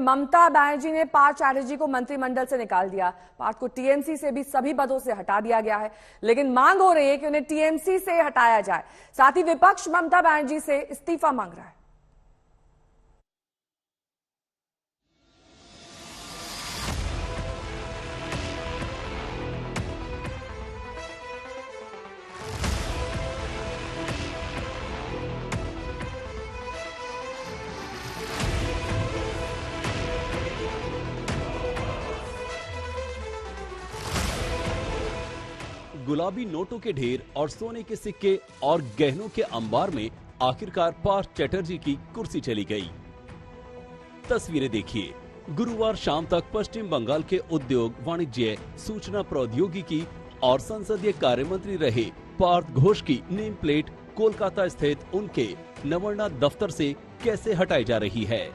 ममता बनर्जी ने पार्थ चैटर्जी को मंत्रिमंडल से निकाल दिया। पार्थ को टीएमसी से भी सभी पदों से हटा दिया गया है, लेकिन मांग हो रही है कि उन्हें टीएमसी से हटाया जाए। साथ ही विपक्ष ममता बनर्जी से इस्तीफा मांग रहा है। गुलाबी नोटों के ढेर और सोने के सिक्के और गहनों के अंबार में आखिरकार पार्थ चैटर्जी की कुर्सी चली गई। तस्वीरें देखिए। गुरुवार शाम तक पश्चिम बंगाल के उद्योग, वाणिज्य, सूचना प्रौद्योगिकी और संसदीय कार्य मंत्री रहे पार्थ घोष की नेम प्लेट कोलकाता स्थित उनके नवर्ना दफ्तर से कैसे हटाई जा रही है।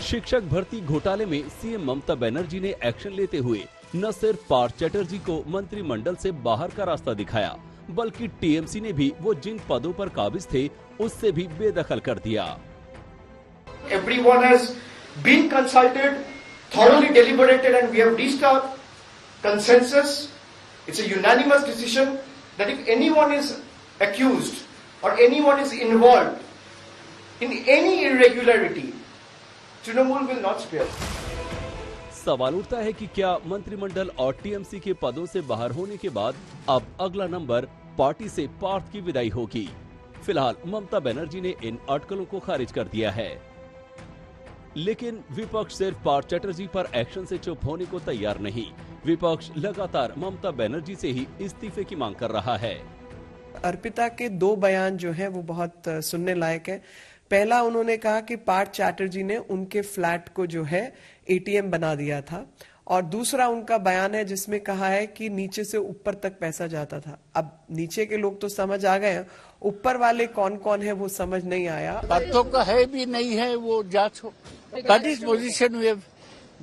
शिक्षक भर्ती घोटाले में सीएम ममता बनर्जी ने एक्शन लेते हुए न सिर्फ पार्थ चैटर्जी को मंत्रिमंडल से बाहर का रास्ता दिखाया, बल्कि टीएमसी ने भी वो जिन पदों पर काबिज थे उससे भी बेदखल कर दिया। Everyone has been consulted, thoroughly deliberated, and we have reached a consensus. It's a unanimous decision that if anyone is accused or anyone is involved in any irregularity, Trinamool will not spare. सवाल उठता है कि क्या मंत्रिमंडल और TMC के पदों से बाहर होने के बाद अब अगला नंबर पार्टी से पार्थ की विदाई होगी। फिलहाल ममता बनर्जी ने इन अटकलों को खारिज कर दिया है, लेकिन विपक्ष सिर्फ पार्थ चैटर्जी पर एक्शन से चुप होने को तैयार नहीं। विपक्ष लगातार ममता बनर्जी से ही इस्तीफे की मांग कर रहा है। अर्पिता के दो बयान जो है वो बहुत सुनने लायक है। पहला, उन्होंने कहा कि पार्थ चैटर्जी ने उनके फ्लैट को जो है एटीएम बना दिया था, और दूसरा उनका बयान है जिसमें कहा है कि नीचे से ऊपर तक पैसा जाता था। अब नीचे के लोग तो समझ आ गए हैं, ऊपर वाले कौन कौन है वो समझ नहीं आया। पत्तों का है भी नहीं है वो जांच हो। That is position we have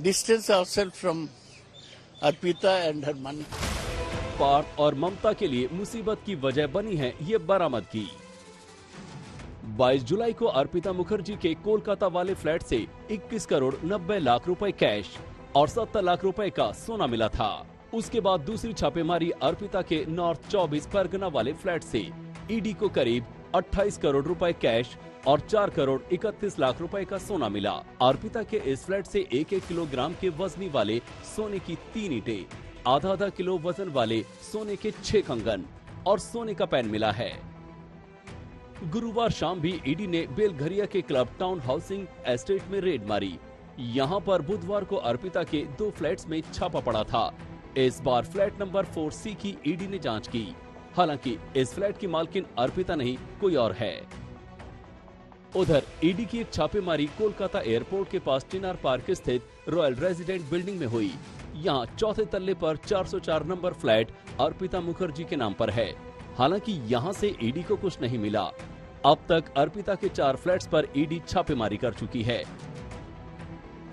distance ourself from Arpita and her money. Partha और ममता के लिए मुसीबत की वजह बनी है ये बरामदगी। 22 जुलाई को अर्पिता मुखर्जी के कोलकाता वाले फ्लैट से 21 करोड़ 90 लाख रुपए कैश और 70 लाख रुपए का सोना मिला था। उसके बाद दूसरी छापेमारी अर्पिता के नॉर्थ 24 परगना वाले फ्लैट से ईडी को करीब 28 करोड़ रुपए कैश और 4 करोड़ 31 लाख रुपए का सोना मिला। अर्पिता के इस फ्लैट से 1-1 किलोग्राम के वजनी वाले सोने की 3 ईंटें, आधा किलो वजन वाले सोने के 6 कंगन और सोने का पैन मिला है। गुरुवार शाम भी ईडी ने बेलघरिया के क्लब टाउन हाउसिंग एस्टेट में रेड मारी। यहां पर बुधवार को अर्पिता के 2 फ्लैट्स में छापा पड़ा था। इस बार फ्लैट नंबर 4C की ईडी ने जांच की। हालांकि इस फ्लैट की मालकिन अर्पिता नहीं, कोई और है। उधर ईडी की एक छापेमारी कोलकाता एयरपोर्ट के पास चिनार पार्क स्थित रॉयल रेजिडेंट बिल्डिंग में हुई। यहाँ चौथे तल्ले पर 404 नंबर फ्लैट अर्पिता मुखर्जी के नाम पर है। हालांकि यहां से ईडी को कुछ नहीं मिला। अब तक अर्पिता के 4 फ्लैट्स पर ईडी छापेमारी कर चुकी है।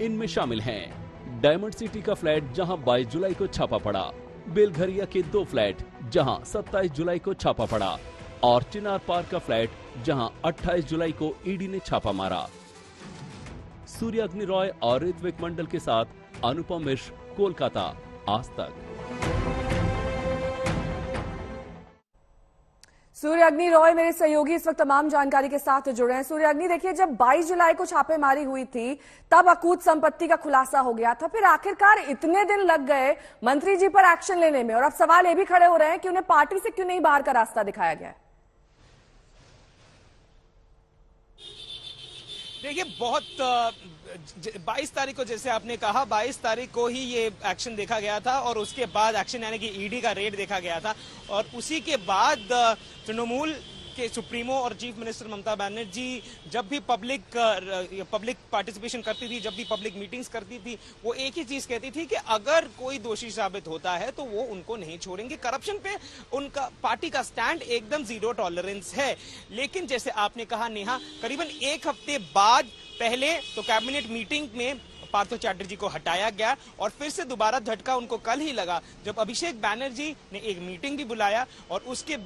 इनमें शामिल हैं डायमंड सिटी का फ्लैट जहां 22 जुलाई को छापा पड़ा, बेलघरिया के 2 फ्लैट जहां 27 जुलाई को छापा पड़ा और चिनार पार्क का फ्लैट जहां 28 जुलाई को ईडी ने छापा मारा। सूर्य अग्नि रॉय और ऋत्विक मंडल के साथ अनुपम मिश्र, कोलकाता, आज तक। सूर्य अग्नि रॉय मेरे सहयोगी इस वक्त तमाम जानकारी के साथ जुड़े हैं। सूर्य अग्नि, देखिए, जब 22 जुलाई को छापेमारी हुई थी तब अकूत संपत्ति का खुलासा हो गया था, फिर आखिरकार इतने दिन लग गए मंत्री जी पर एक्शन लेने में, और अब सवाल ये भी खड़े हो रहे हैं कि उन्हें पार्टी से क्यों नहीं बाहर का रास्ता दिखाया गया। देखिए, बहुत 22 तारीख को, जैसे आपने कहा, 22 तारीख को ही ये एक्शन देखा गया था और उसके बाद एक्शन यानी कि ईडी का रेड देखा गया था, और उसी के बाद तृणमूल के सुप्रीमो और चीफ मिनिस्टर ममता बनर्जी जब भी पब्लिक पार्टिसिपेशन करती थी, जब भी पब्लिक मीटिंग्स करती थी, वो एक ही चीज कहती थी कि अगर कोई दोषी साबित होता है तो वो उनको नहीं छोड़ेंगे। करप्शन पे उनका पार्टी का स्टैंड एकदम 0 टॉलरेंस है। लेकिन जैसे आपने कहा नेहा, करीबन 1 हफ्ते बाद पहले तो कैबिनेट मीटिंग में पार्थ चैटर्जी को हटाया गया और फिर से दोबारा झटका उनको कल ही लगा जब अभिषेक बैनर्जी ने एक मीटिंग भी बुलाया और उसके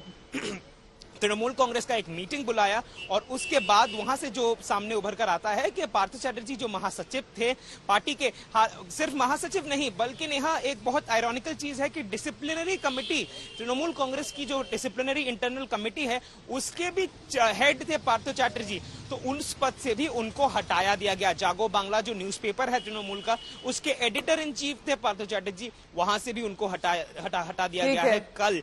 तृणमूल कांग्रेस का एक मीटिंग बुलाया और उसके बाद वहां से जो सामने उभर कर आता है कि पार्थ चैटर्जी जो महासचिव थे पार्टी के, सिर्फ महासचिव नहीं बल्कि यहाँ एक बहुत आयरॉनिकल चीज है कि डिसिप्लिनरी कमेटी, तृणमूल कांग्रेस की जो डिसिप्लिनरी इंटरनल कमेटी है उसके भी हेड थे पार्थ चैटर्जी, तो उस पद से भी उनको हटाया दिया गया। जागो बांग्ला जो न्यूज़पेपर है तृणमूल का, उसके एडिटर इन चीफ थे पार्थ चैटर्जी, वहां से भी उनको हटा दिया गया है कल।